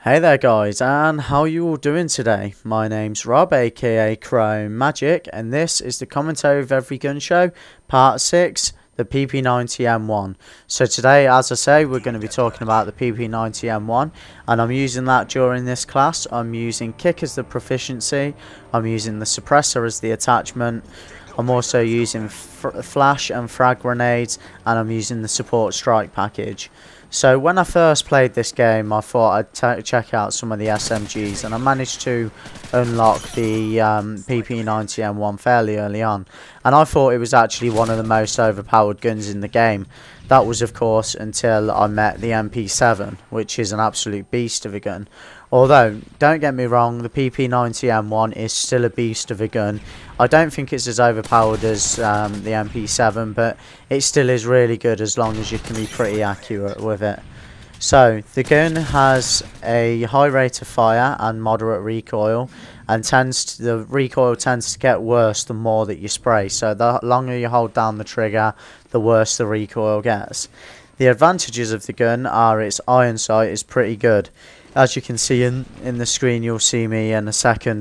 Hey there guys, and how you all doing today? My name's Rob, aka Chrome Magic, and this is the commentary of every gun show, part 6, the PP90M1. So today, as I say, we're going to be talking about the PP90M1, and I'm using that during this class. I'm using kick as the proficiency, I'm using the suppressor as the attachment, I'm also using flash and frag grenades, and I'm using the support strike package. So when I first played this game, I thought I'd check out some of the SMGs, and I managed to unlock the PP90M1 fairly early on, and I thought it was actually one of the most overpowered guns in the game. That was of course until I met the Ep.6, which is an absolute beast of a gun. Although, don't get me wrong, the PP90M1 is still a beast of a gun. I don't think it's as overpowered as the Ep.6, but it still is really good as long as you can be pretty accurate with it. So, the gun has a high rate of fire and moderate recoil, and the recoil tends to get worse the more that you spray. So, the longer you hold down the trigger, the worse the recoil gets. The advantages of the gun are its iron sight is pretty good. As you can see in the screen, you'll see me in a second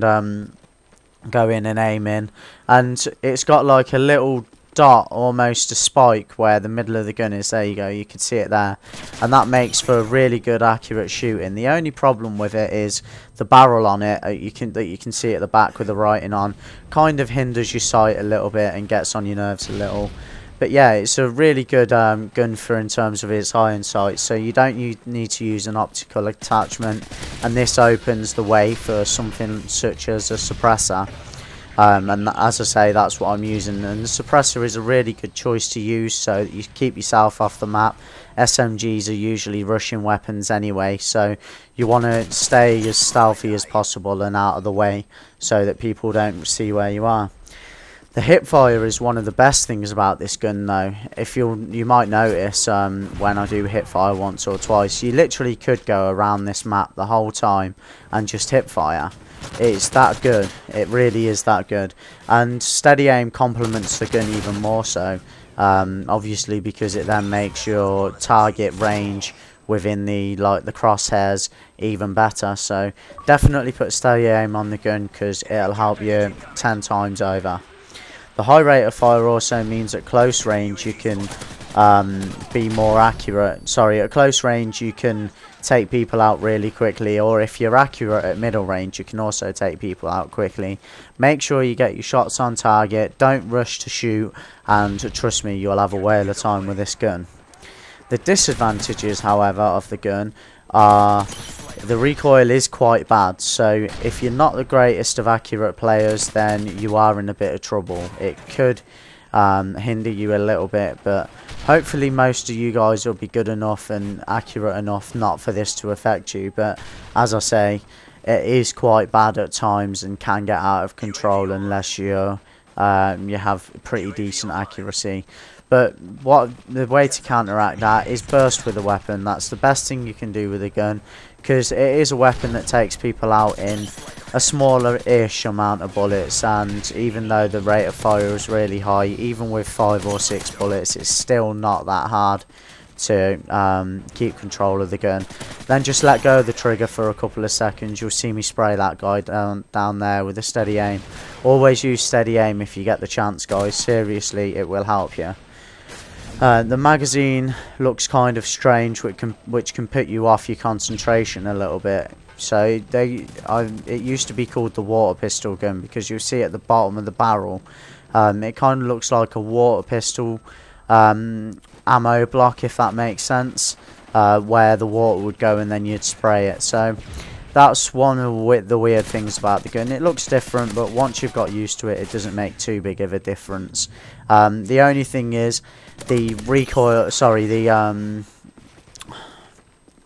go in and aim in, and it's got like a little dot, almost a spike, where the middle of the gun is. There you go, you can see it there, and that makes for a really good accurate shooting. The only problem with it is the barrel on it, you can see at the back with the writing on, kind of hinders your sight a little bit and gets on your nerves a little. But yeah, it's a really good gun for in terms of its iron sight, so you don't need to use an optical attachment, and this opens the way for something such as a suppressor. And as I say, that's what I'm using, and the suppressor is a really good choice to use so that you keep yourself off the map. SMGs are usually rushing weapons anyway, so you want to stay as stealthy as possible and out of the way so that people don't see where you are. The hipfire is one of the best things about this gun though. If you might notice when I do hipfire once or twice, you literally could go around this map the whole time and just hipfire. It's that good, it really is that good, and steady aim complements the gun even more so, obviously, because it then makes your target range within the crosshairs even better. So definitely put steady aim on the gun because it'll help you 10 times over. The high rate of fire also means at close range you can be more accurate. Sorry, at close range you can take people out really quickly, or if you're accurate at middle range you can also take people out quickly. Make sure you get your shots on target, don't rush to shoot, and trust me, you'll have a whale of time with this gun. The disadvantages, however, of the gun are the recoil is quite bad, so if you're not the greatest of accurate players, then you are in a bit of trouble. It could hinder you a little bit, but hopefully most of you guys will be good enough and accurate enough not for this to affect you. But as I say, it is quite bad at times and can get out of control unless you have pretty decent accuracy. But the way to counteract that is burst with a weapon. That's the best thing you can do with a gun, because it is a weapon that takes people out in a smaller-ish amount of bullets, and even though the rate of fire is really high, even with 5 or 6 bullets, it's still not that hard to keep control of the gun. Then just let go of the trigger for a couple of seconds. You'll see me spray that guy down there with a steady aim. Always use steady aim if you get the chance, guys. Seriously, it will help you. The magazine looks kind of strange, which can put you off your concentration a little bit. So it used to be called the water pistol gun, because you'll see at the bottom of the barrel, it kind of looks like a water pistol ammo block, if that makes sense, where the water would go and then you'd spray it. So that's one of the weird things about the gun. It looks different, but once you've got used to it, it doesn't make too big of a difference. The only thing is the recoil, sorry, the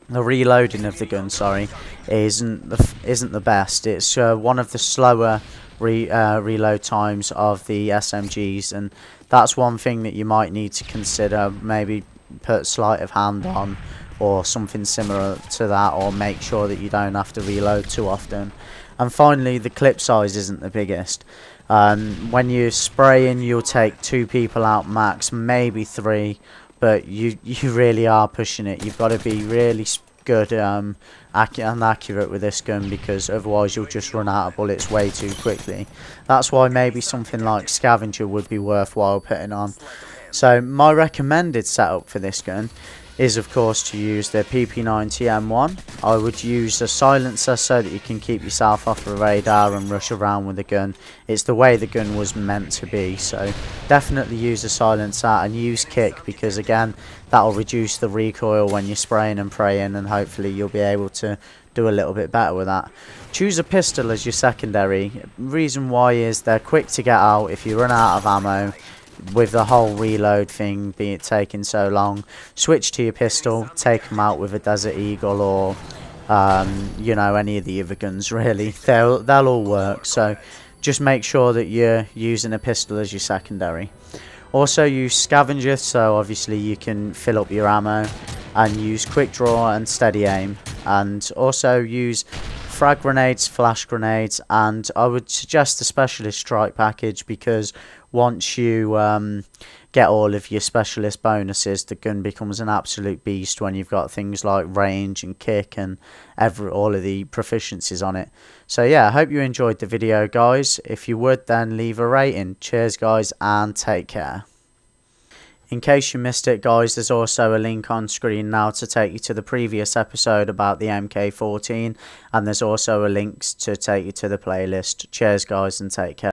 reloading of the gun, sorry, isn't the best. It's one of the slower reload times of the SMGs, and that's one thing that you might need to consider. Maybe put sleight of hand on or something similar to that, or make sure that you don't have to reload too often. And finally, the clip size isn't the biggest. When you're spraying, you'll take 2 people out max, maybe 3, but you really are pushing it. You've got to be really good and accurate with this gun, because otherwise you'll just run out of bullets way too quickly. That's why maybe something like Scavenger would be worthwhile putting on. So my recommended setup for this gun is of course to use the PP90M1. I would use a silencer so that you can keep yourself off the radar and rush around with the gun. It's the way the gun was meant to be, so definitely use a silencer and use kick, because again that'll reduce the recoil when you're spraying and praying, and hopefully you'll be able to do a little bit better with that. Choose a pistol as your secondary. Reason why is they're quick to get out if you run out of ammo. With the whole reload thing being taking so long, switch to your pistol, take them out with a Desert Eagle or you know, any of the other guns really. They'll all work, so just make sure that you're using a pistol as your secondary. Also use Scavenger, so obviously you can fill up your ammo, and use quick draw and steady aim, and also use frag grenades, flash grenades, and I would suggest the specialist strike package, because once you get all of your specialist bonuses, the gun becomes an absolute beast when you've got things like range and kick and all of the proficiencies on it. So yeah, I hope you enjoyed the video, guys. If you would, then leave a rating. Cheers guys, and take care. In case you missed it, guys, there's also a link on screen now to take you to the previous episode about the MK14, and there's also a link to take you to the playlist. Cheers guys, and take care.